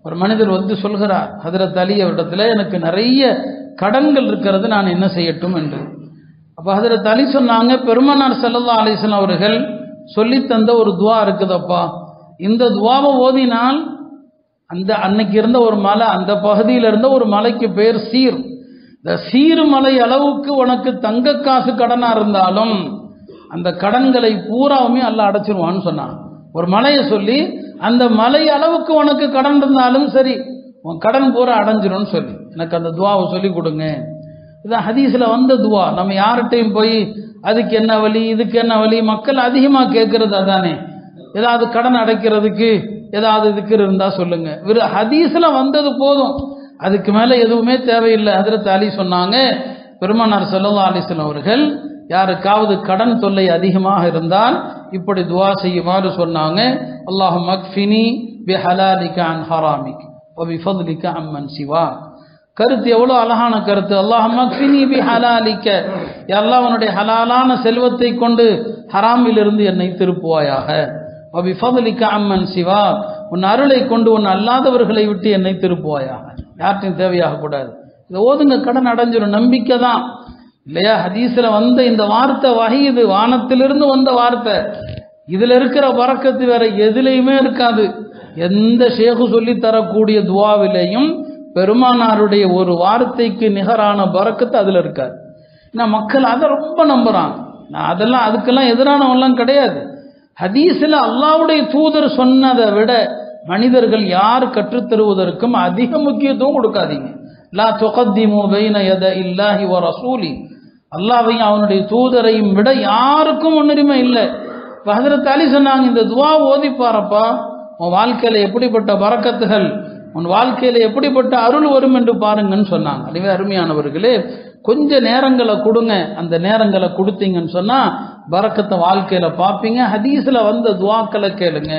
ஒரு மனிதர் சொல்கிறார், ஹஜ்ரத் அலி அவரிடத்துல எனக்கு நிறைய கடன்கள் இருக்கிறது, நான் என்ன செய்யட்டும் என்று. அப்ப ஹஜ்ரத் அலி சொன்னாங்க, பெருமானார் ஸல்லல்லாஹு அலைஹி வஸல்லம் அவர்கள் சொல்லி தந்த ஒரு துவா இருக்குதப்பா, இந்த துவாவை ஓதினால் அன்னைக்கு இருந்த ஒரு மலை, அந்த பகுதியில் இருந்த ஒரு மலைக்கு பேர் சீர். இந்த சீர் மலை அளவுக்கு உனக்கு தங்க காசு கடனா இருந்தாலும் அந்த கடன்களை பூராவுமே அல்லாஹ் அடைச்சிருவான்னு சொன்னான். ஒரு மலையை சொல்லி அந்த மலை அளவுக்கு உனக்கு கடன் இருந்தாலும் சரி உன் கடன் பூரா அடைஞ்சிரும்னு சொல்லி எனக்கு அந்த துவாவை சொல்லி கொடுங்க. இதான் ஹதீஸ்ல வந்த துவா. நம்ம யார்கிட்டையும் போய் அதுக்கு என்ன வழி இதுக்கு என்ன வழி, மக்கள் அதிகமாக கேட்கறது அதானே. ஏதாவது கடன் அடைக்கிறதுக்கு ஏதாவது இதுக்கு இருந்தா சொல்லுங்க. ஹதீஸ்ல வந்தது போதும், அதுக்கு மேல எதுவுமே தேவையில்லை. ஹஜ்ரத் அலி சொன்னாங்க, பெருமானார் ஸல்லல்லாஹு அலைஹி வஸல்லம் அவர்கள் யாருக்காவது கடன் தொல்லை அதிகமாக இருந்தால் இப்படி துவா செய்யுமாறு சொன்னாங்க. அல்லாஹும்ம அக்ஃபினி பிஹலாலிக அன் ஹராமிக் வ பிஃضலிக அம்மன் சிவா. கருத்து எவ்வளவு அழகான கருத்து. அல்லாஹும்ம அக்ஃபினி பிஹலாலிக, யா அல்லாஹ் உன்னுடைய ஹலாலான செல்வத்தை கொண்டு ஹராமிலிருந்து என்னை திருப்புவாயாக. வ பிஃضலிக அம்மன் சிவா, உன் அருளை கொண்டு உன் அல்லாதவர்களை விட்டு என்னை திருப்புவாயாக. யார்ட்டையும் தேவையாக கூடாது. இதை ஓதுங்க, கடன் அடைஞ்சிடும். நம்பிக்கை தான் இல்லையா? ஹதீஸ்ல வந்த இந்த வார்த்தை வஹி, இது வானத்திலிருந்து வந்த வார்த்தை. இதுல இருக்கிற பரக்கத்து வேற எதுலையுமே இருக்காது. எந்த ஷேகு சொல்லி தரக்கூடிய துவாவிலையும் பெருமானாருடைய ஒரு வார்த்தைக்கு நிகரான பரக்கத்து அதுல இருக்காது. ஏன்னா மக்கள் அதை ரொம்ப நம்புறாங்க. நான் அதெல்லாம் அதுக்கெல்லாம் எதிரானவெல்லாம் கிடையாது. ஹதீஸ்ல அல்லாஹ்வுடைய தூதர் சொன்னதை விட மனிதர்கள் யார் கற்றுத்தருவதற்கும் அதிக முக்கியத்துவம் கொடுக்காதீங்க. லா துகத்திமு பைன யத இல்லாஹி வ ரசூலி, அல்லாஹ்வையும் அவனுடைய தூதரையும் விட யாருக்கும் முன்னுரிமை இல்லை. ஹஜ்ரத் அலி சொன்னாங்க, இந்த துவா ஓதிப்பாரப்பா, உன் வாழ்க்கையில எப்படிப்பட்ட பரக்கத்துகள், உன் வாழ்க்கையில எப்படிப்பட்ட அருள் வரும் என்று பாருங்கன்னு சொன்னாங்க. அதுவே அருமையானவர்களே, கொஞ்ச நேரங்களை கொடுங்க. அந்த நேரங்களை கொடுத்தீங்கன்னு சொன்னா பரக்கத்தை வாழ்க்கையில பார்ப்பீங்க. ஹதீஸ்ல வந்த துவாக்களை கேளுங்க.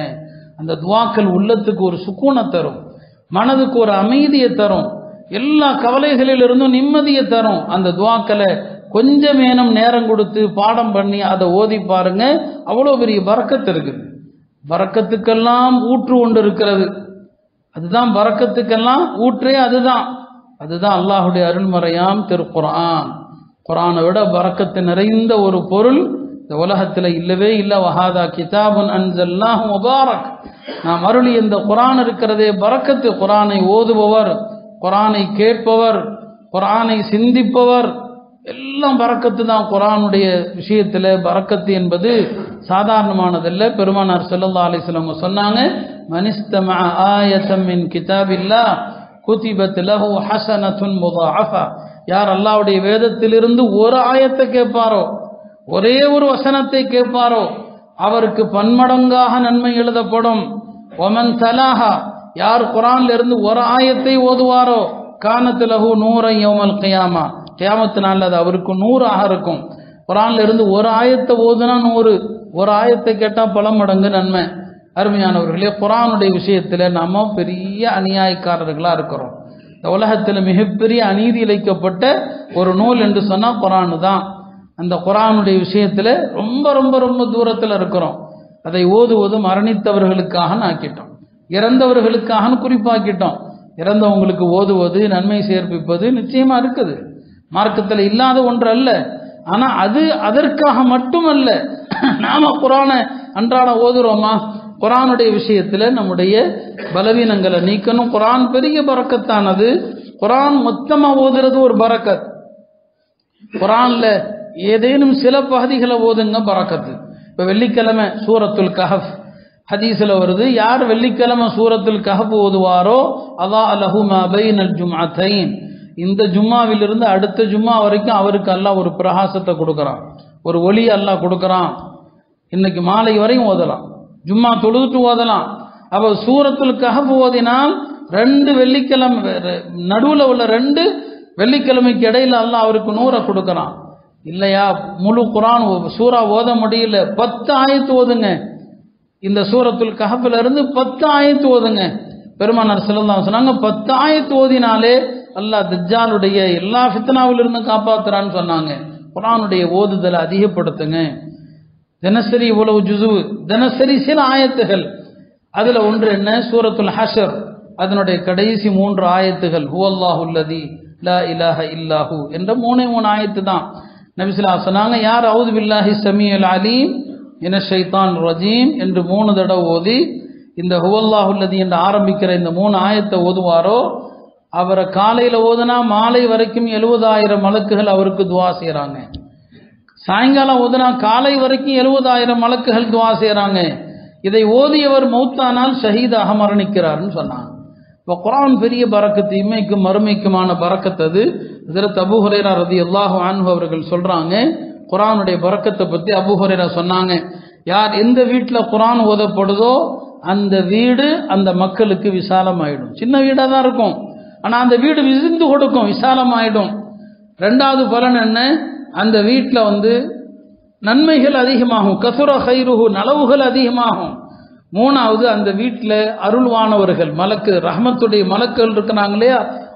அந்த துவாக்கள் உள்ளத்துக்கு ஒரு சுக்கூனை தரும், மனதுக்கு ஒரு அமைதியை தரும், எல்லா கவலைகளிலிருந்தும் நிம்மதியை தரும். அந்த துவாக்களை கொஞ்சமேனும் நேரம் கொடுத்து பாடம் பண்ணி அதை ஓதி பாருங்க. அவ்வளோ பெரிய பரக்கத்து இருக்குது. பரக்கத்துக்கெல்லாம் ஊற்று கொண்டு இருக்கிறது. அதுதான் பரக்கத்துக்கெல்லாம் ஊற்றே. அதுதான் அல்லாஹுடைய அருள்மறையாம் திருக்குர்ஆன். குர்ஆனை விட பரக்கத்து நிறைந்த ஒரு பொருள் இந்த உலகத்தில் இல்லவே இல்லை. வஹாதா கிதாபுன் அன்ஸல்னாஹு முபாரக், நாம் அருளி இந்த குர்ஆன் இருக்கிறதே பரக்கத்து. குர்ஆனை ஓதுபவர், குர்ஆனை கேட்பவர், குர்ஆனை சிந்திப்பவர் எல்லாம் பரக்கத்து தான். குர்ஆனுடைய விஷயத்தில் பரக்கத்து என்பது சாதாரணமானதல்ல. பெருமானார் ஸல்லல்லாஹு அலைஹி வஸல்லம் சொன்னாங்க, மனிஸ்தமஅ ஆயத்தம் மின் கிதாபில்லாஹ் குதிபத் லஹு ஹஸனத்துன் முதாஅஃபா. யார் அல்லாஹ்வுடைய வேதத்திலிருந்து ஒரு ஆயத்தை கேட்பாரோ, ஒரே ஒரு வசனத்தை கேட்பாரோ, அவருக்கு பன்மடங்காக நன்மை எழுதப்படும். ஒமன் தலாஹா, யார் குர்ஆன்ல இருந்து ஒரு ஆயத்தை ஓதுவாரோ, கானத் லஹு நூரன் யௌமல் கியாமா, கியாமத் நாள்ல அது அவருக்கு 100 இருக்கும். குர்ஆன்ல இருந்து ஒரு ஆயத்தை ஓதுனா 100, ஒரு ஆயத்தை கேட்டா பல மடங்கு நன்மை. அருமையானவர்களே, குர்ஆனுடைய விஷயத்துல நம்ம பெரிய அநியாயக்காரர்களா இருக்கிறோம். இந்த உலகத்துல மிகப்பெரிய அநீதி இழைக்கப்பட்ட ஒரு நூல் என்று சொன்னா குர்ஆன் தான். அந்த குர்ஆனுடைய விஷயத்துல ரொம்ப ரொம்ப ரொம்ப தூரத்துல இருக்கிறோம். அதை ஓதுவது மரணித்தவர்களுக்காக ஆக்கிட்டோம், இறந்தவர்களுக்காக குறிப்பாக்கிட்டோம். இறந்தவங்களுக்கு ஓதுவது, நன்மை சேர்ப்பிப்பது நிச்சயமா இருக்குது, மார்க்கத்தில் இல்லாத ஒன்று அல்ல. ஆனா அது அதற்காக மட்டுமல்ல. நாம குர்ஆனை அன்றாட ஓதுறோமா? குர்ஆனுடைய விஷயத்துல நம்முடைய பலவீனங்களை நீக்கணும். குர்ஆன் பெரிய பரக்கத்தானது. குர்ஆன் மொத்தமா ஓதுறது ஒரு பரக்கத். குர்ஆன்ல ஏதேனும் சில பகுதிகளை ஓதுங்க, பரக்கத்து. இப்ப வெள்ளிக்கிழமை சூரத்துல் கஹஃப் ஹதீஸ்ல வருது, யார் வெள்ளிக்கிழமை சூரத்துல் கஹஃப் ஓதுவாரோ அல்லாஹ் லஹு மா பைனல் ஜும்அத்தைன், இந்த ஜும்மாவிலிருந்து அடுத்த ஜும்மா வரைக்கும் அவருக்கு அல்லாஹ் ஒரு பிரகாசத்தை கொடுக்கறான், ஒரு ஒளி அல்லாஹ் கொடுக்கறான். இன்னைக்கு மாலை வரையும் ஓதலாம், ஜும்மா தொழுதுட்டு ஓதலாம். அப்ப சூரத்துல் கஹஃப் ஓதினால் 2 வெள்ளிக்கிழமை நடுவில் உள்ள 2 வெள்ளிக்கிழமைக்கு இடையில அல்லாஹ் அவருக்கு 100 கொடுக்கறான். இல்லையா, முழு குர்ஆன் சூரா ஓத முடியல, 10 ஆயத்து ஓதுங்க. இந்த சூரத்துல் கஹஃப்ல இருந்து 10 ஆயத்து ஓதுங்க. பெருமானார் ஸல்லல்லாஹு அலைஹி வஸல்லம் சொன்னாங்க, 10 ஆயத்து ஓதினாலே அல்லாஹ் தஜ்ஜாலுடைய எல்லா ஃபித்னாவிலிருந்து காப்பாத்துறான்னு சொன்னாங்க. குர்ஆனுடைய ஓதுதலை அதிகப்படுத்துங்க. தினசரி இவ்வளவு ஜுஸு, தினசரி சில ஆயத்துகள். அதுல ஒன்று என்ன, சூரத்துல் ஹஷர், அதனுடைய கடைசி 3 ஆயத்துகள் ஹுவல்லாஹுல்லதி லா இலாஹ இல்லாஹு என்ற 3 ஆயத்து தான். நபி ஸல்லல்லாஹு அலைஹி வஸல்லம் சொன்னாங்க, யார் அஊது பில்லாஹி ஸமீஉல் அலீம் மினஷ் ஷைத்தானிர் ரஜீம் என்று 3 தடவை ஓதி இந்த ஹுவல்லாஹுல்லதி என்று ஆரம்பிக்கிற இந்த 3 ஆயத்தை ஓதுவாரோ, அவரை காலையில ஓதுனா மாலை வரைக்கும் 70,000 மலக்குகள் அவருக்கு துஆ செய்றாங்க. சாயங்காலம் ஓதுனா காலை வரைக்கும் 70,000 மலக்குகள் துஆ செய்றாங்க. இதை ஓதியவர் மௌத்தானால் ஷஹீதாக மரணிக்கிறார்னு சொன்னாங்க. இப்போ குர்ஆன் பெரிய பரக்கத்து, இம்மைக்கும் மறுமைக்குமான பரக்கத்து. அது ஹஜ்ரத் அபூ ஹுரைரா ரலியல்லாஹு அன்ஹு அவர்கள் சொல்றாங்க, குர்ஆனுடைய பரக்கத்தை பத்தி அபூ ஹுரைரா சொன்னாங்க, யார் எந்த வீட்டில் குர்ஆன் ஓதப்படுதோ அந்த வீடு அந்த மக்களுக்கு விசாலமாயிடும். சின்ன வீடாக தான் இருக்கும், ஆனா அந்த வீடு விரிந்து கொடுக்கும், விசாலமாயிடும். 2வது பலன் என்ன, அந்த வீட்டில் நன்மைகள் அதிகமாகும், கசுர ஹைருஹு, நலவுகள் அதிகமாகும். 3வது அந்த வீட்டில் அருள்வானவர்கள், மலக்கு, ரஹமத்துடைய மலக்குகள் இருக்கிறாங்களே,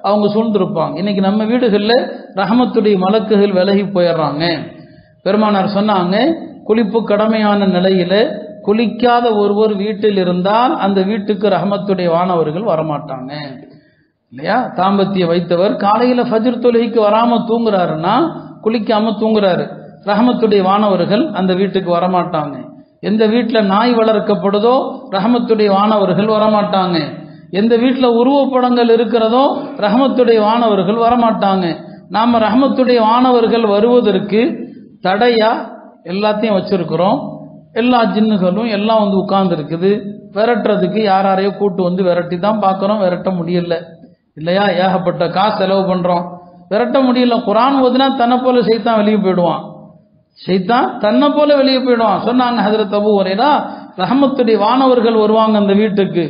அவங்க சூழ்ந்திருப்பாங்க. இன்னைக்கு நம்ம வீடுகளில் ரஹமத்துடைய மலக்குகள் விலகி போயிடுறாங்க. பெருமானார் சொன்னாங்க, குளிப்பு கடமையான நிலையில குளிக்காத ஒருவர் வீட்டில் இருந்தால் அந்த வீட்டுக்கு ரஹமத்துடைய வானவர்கள் வரமாட்டாங்க. இல்லையா, தாம்பத்திய வைத்தவர் காலையில ஃபஜ்ர் தொழுகைக்கு வராம தூங்குறாருன்னா, குளிக்காம தூங்குறாரு, ரஹமத்துடைய வானவர்கள் அந்த வீட்டுக்கு வரமாட்டாங்க. எந்த வீட்டில் நாய் வளர்க்கப்படுதோ ரஹமத்துடைய வானவர்கள் வரமாட்டாங்க. எந்த வீட்டில் உருவப்படங்கள் இருக்கிறதோ ரஹமத்துடைய வானவர்கள் வரமாட்டாங்க. நாம ரஹமத்துடைய வானவர்கள் வருவதற்கு தடையா எல்லாத்தையும் வச்சிருக்கிறோம். எல்லா ஜின்னுகளும் எல்லாம் உட்கார்ந்து இருக்குது. விரட்டுறதுக்கு யாரையோ கூட்டு விரட்டி தான் பார்க்குறோம், விரட்ட முடியல. இல்லையா, ஏகப்பட்ட காசு செலவு பண்றோம், விரட்ட முடியல. குர்ஆன் ஓதுனா தன்னை போல சைத்தான் வெளியே போயிடுவான், சைத்தான் தன்னை போல வெளியே போயிடுவான். சொன்னாங்க ஹஜ்ரத் அபூ ஹுரைரா, ரஹமத்துடைய வானவர்கள் வருவாங்க அந்த வீட்டுக்கு.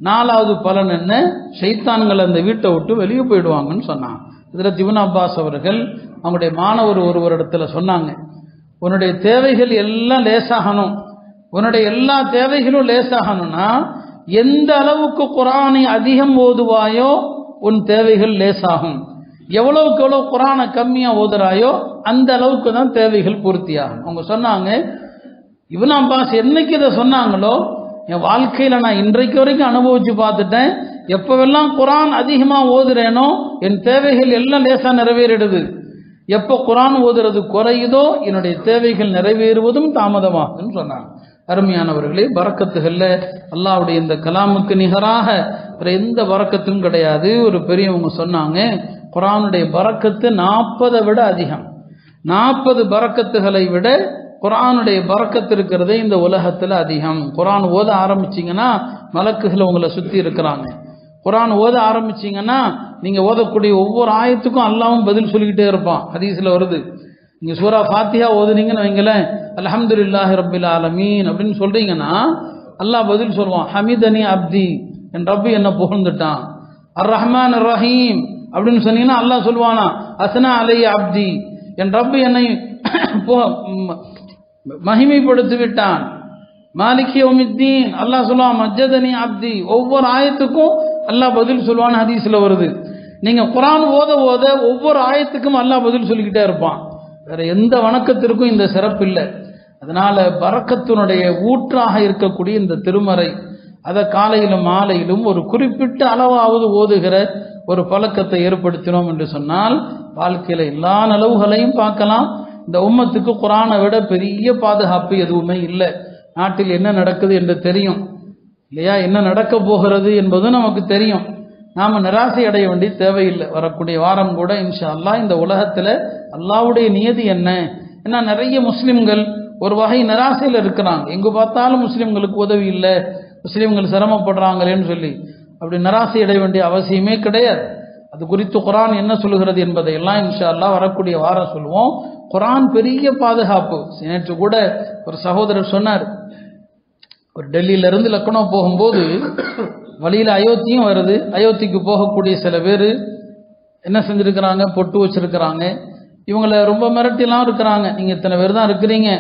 4வது பலன் என்ன, ஷைத்தான்கள் அந்த வீட்டை விட்டு வெளியே போயிடுவாங்கன்னு சொன்னாங்க. ஹஜ்ரத் இப்னு அப்பாஸ் அவர்கள் அவங்களுடைய மாணவர் ஒருவரிடத்துல சொன்னாங்க, உன்னுடைய தேவைகள் எல்லாம் லேசாகணும், உன்னுடைய எல்லா தேவைகளும் லேசாகணும்னா எந்த அளவுக்கு குர்ஆனை அதிகம் ஓதுவாயோ உன் தேவைகள் லேசாகும். எவ்வளவுக்கு எவ்வளவு குர்ஆனை கம்மியா ஓதுறாயோ அந்த அளவுக்கு தான் தேவைகள் பூர்த்தியாகும். அவங்க சொன்னாங்க, இப்னு அப்பாஸ் என்னைக்கு இதை சொன்னாங்களோ என் வாழ்க்கையில நான் இன்றைக்கு வரைக்கும் அனுபவிச்சு பார்த்துட்டேன். எப்பவெல்லாம் குர்ஆன் அதிகமா ஓதுறேனோ என் தேவைகள் எல்லாம் லேசா நிறைவேறிடுது. எப்போ குர்ஆன் ஓதுறது குறையுதோ என்னுடைய தேவைகள் நிறைவேறுவதும் தாமதமாகும்னு சொன்னாங்க. அருமையானவர்களே, பரக்கத்துகள்ல அல்லாஹ்வுடைய இந்த கலாமுக்கு நிகராக வேற எந்த பரக்கத்தும் கிடையாது. ஒரு பெரியவங்க சொன்னாங்க, குர்ஆனுடைய பரக்கத்து 40 விட அதிகம். 40 பரக்கத்துகளை விட குர்ஆனுடைய பரக்கத்து இருக்கிறதே இந்த உலகத்துல அதிகம். குர்ஆன் ஓத ஆரம்பிச்சீங்கன்னா மலக்குகள் உங்களை சுத்தி இருக்கிறாங்க. குர்ஆன் ஓத ஆரம்பிச்சீங்கன்னா நீங்க ஓதக்கூடிய ஒவ்வொரு ஆயத்துக்கும் அல்லாஹ்வும் பதில் சொல்லிக்கிட்டே இருப்பான். ஹதீஸ்ல வருது, நீங்க சூரா ஃபாத்திஹா ஓதுனீங்கன்னு வைங்களேன், அல்ஹம்துலில்லாஹி ரப்பில் ஆலமீன் அப்படின்னு சொல்றீங்கன்னா அல்லாஹ் பதில் சொல்லுவான், ஹமிதனி அப்தி, என் ரப்பி என்ன புகழ்ந்துட்டான். அர் ரஹ்மான் அர் ரஹீம் அப்படின்னு சொன்னீங்கன்னா அல்லாஹ் சொல்லுவானா, அஸ்னா அலைய அப்தி, என் ரப்பி என்னை மகிமைப்படுத்தி விட்டான். மாலிக் யௌமித்தீன் அல்லாஹ் சொல்லுவான், மஜ்ஜதனி அப்தி. ஒவ்வொரு ஆயத்துக்கும் அல்லாஹ் பதில் சொல்லுவான்னு ஹதீஸ்ல வருது. நீங்க குர்ஆன் ஓத ஓத ஒவ்வொரு ஆயத்துக்கும் அல்லாஹ் பதில் சொல்லிக்கிட்டே இருப்பான். வேற எந்த வணக்கத்திற்கும் இந்த சிறப்பு இல்லை. அதனால பரக்கத்தினுடைய ஊற்றாக இருக்கக்கூடிய இந்த திருமறை, அதை காலையிலும் மாலையிலும் ஒரு குறிப்பிட்ட அளவாவது ஓதுகிற ஒரு பழக்கத்தை ஏற்படுத்தினோம் என்று சொன்னால் வாழ்க்கையில எல்லா நலவுகளையும் பார்க்கலாம். இந்த உம்மத்துக்கு குர்ஆனை விட பெரிய பாதுகாப்பு எதுவுமே இல்லை. நாட்டில் என்ன நடக்குது என்று தெரியும் இல்லையா, என்ன நடக்க போகிறது என்பதும் நமக்கு தெரியும். நாம நிராசை அடைய வேண்டிய தேவையில்லை. வரக்கூடிய வாரம் கூட இன்ஷா அல்லாஹ் இந்த உலகத்துல அல்லாஹ்வுடைய நியதி என்ன, ஏன்னா நிறைய முஸ்லிம்கள் ஒரு வகை நிராசையில் இருக்கிறாங்க. எங்கு பார்த்தாலும் முஸ்லிம்களுக்கு உதவி இல்லை, முஸ்லிம்கள் சிரமப்படுறாங்களேன்னு சொல்லி அப்படி நிராசை அடைய வேண்டிய அவசியமே கிடையாது. அது குறித்து குர்ஆன் என்ன சொல்லுகிறது என்பதை எல்லாம் இன்ஷா அல்லாஹ் வரக்கூடிய வாரம் சொல்லுவோம். குர்ஆன் பெரிய பாதுகாப்பு. நேற்று கூட ஒரு சகோதரர் சொன்னார், ஒரு டெல்லியிலிருந்து லக்னோ போகும்போது வழியில் அயோத்தியும் வருது. அயோத்திக்கு போகக்கூடிய சில பேர் என்ன செஞ்சுருக்கிறாங்க, பொட்டு வச்சிருக்கிறாங்க. இவங்களை ரொம்ப மிரட்டிலாம் இருக்கிறாங்க, நீங்கள் இத்தனை பேர் தான் இருக்கிறீங்க,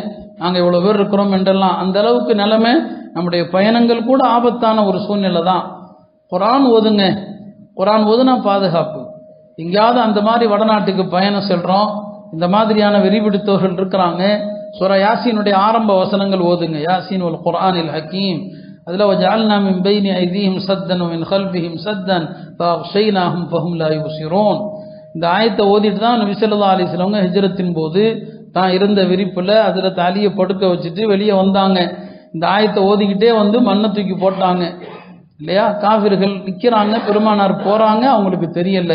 நாங்கள் இவ்வளோ பேர் இருக்கிறோம் என்றெல்லாம். அந்த அளவுக்கு நிலைமை, நம்முடைய பயணங்கள் கூட ஆபத்தான ஒரு சூழ்நிலை தான். குர்ஆன் ஓதுங்க, குர்ஆன் ஓதுனா பாதுகாப்பு. எங்கேயாவது அந்த மாதிரி வடநாட்டுக்கு பயணம் செல்கிறோம், இந்த மாதிரியான வெறிபிடித்தவர்கள் இருக்கிறாங்க, சூரா யாசீனுடைய ஆரம்ப வசனங்கள் ஓதுங்க. யாசீன் வல் குர்ஆனில் ஹக்கீம், அதில் வஜஅல்னா மின் பைனி ஐதீஹிம் சத்தன் வமின் கல்பிஹிம் சத்தன் ஃபஅக்ஷைனாஹும் ஃபஹும் லா யுப்சிரூன். இந்த ஆயத்தை ஓதிட்டு தான் நபி ஸல்லல்லாஹு அலைஹி வஸல்லம் ஹிஜ்ரத்தின் போது தான் இருந்த விரிப்பில் அதில் தாலியை படுக்க வச்சுட்டு வெளியே வந்தாங்க. இந்த ஆயத்தை ஓதிக்கிட்டே வந்து மண்ணை தூக்கி போட்டாங்க இல்லையா. காஃபிர்கள் நிற்கிறாங்க, பெருமானார் போகிறாங்க, அவங்களுக்கு தெரியல.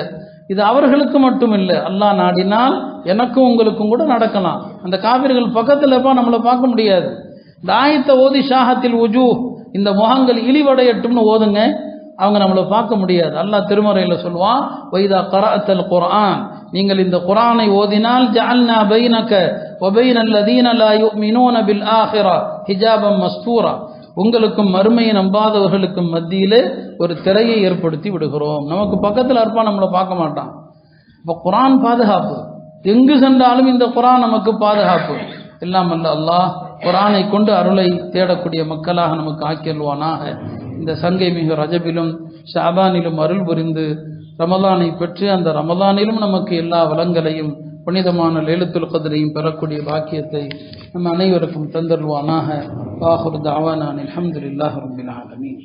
இது அவர்களுக்கு மட்டும் இல்லை, அல்லாஹ் நாடினால் எனக்கும் உங்களுக்கும் கூட நடக்கலாம். அந்த காஃபிர்கள் பக்கத்தில் நம்மளை பார்க்க முடியாது. இந்த ஆயத்தை ஓதி ஷாஹத்தில் உஜூ, இந்த முகங்கள் இழிவடையட்டும்னு ஓதுங்க, அவங்க நம்மளை பார்க்க முடியாது. அல்லாஹ் திருமறையில் சொல்வான், வைதா கரஅத்தல் குர்ஆன், நீங்கள் இந்த குர்ஆனை ஓதினால் ஜஅல்னா பைனக வ பைனல் லதீன லா யுமினூன பில் ஆখিরা ஹிஜாபம் மஸ்தூரா, உங்களுக்கும் மறுமையை நம்பாதவர்களுக்கும் மத்தியிலே ஒரு திரையை ஏற்படுத்தி விடுகிறோம். நமக்கு பக்கத்தில் இருப்பான், நம்மளை பார்க்க மாட்டான். இப்போ குர்ஆன் பாதுகாப்பு, எங்கு சென்றாலும் இந்த குர்ஆன் நமக்கு பாதுகாப்பு. எல்லாம் அல்ல அல்லாஹ் குர்ஆனை கொண்டு அருளை தேடக்கூடிய மக்களாக நமக்கு ஆக்கியல்வானாக. இந்த சங்கை மிகு ரஜபிலும் ஷாபானிலும் அருள் புரிந்து ரமலானை பெற்று அந்த ரமலானிலும் நமக்கு எல்லா வளங்களையும் புனிதமான லைலத்துல் கத்ரையும் பெறக்கூடிய பாக்கியத்தை நம் அனைவருக்கும் தந்தருவானாக. வாஹிரு தஅவானா அல்ஹம்துலில்லாஹி ரப்பில் ஆலமீன்.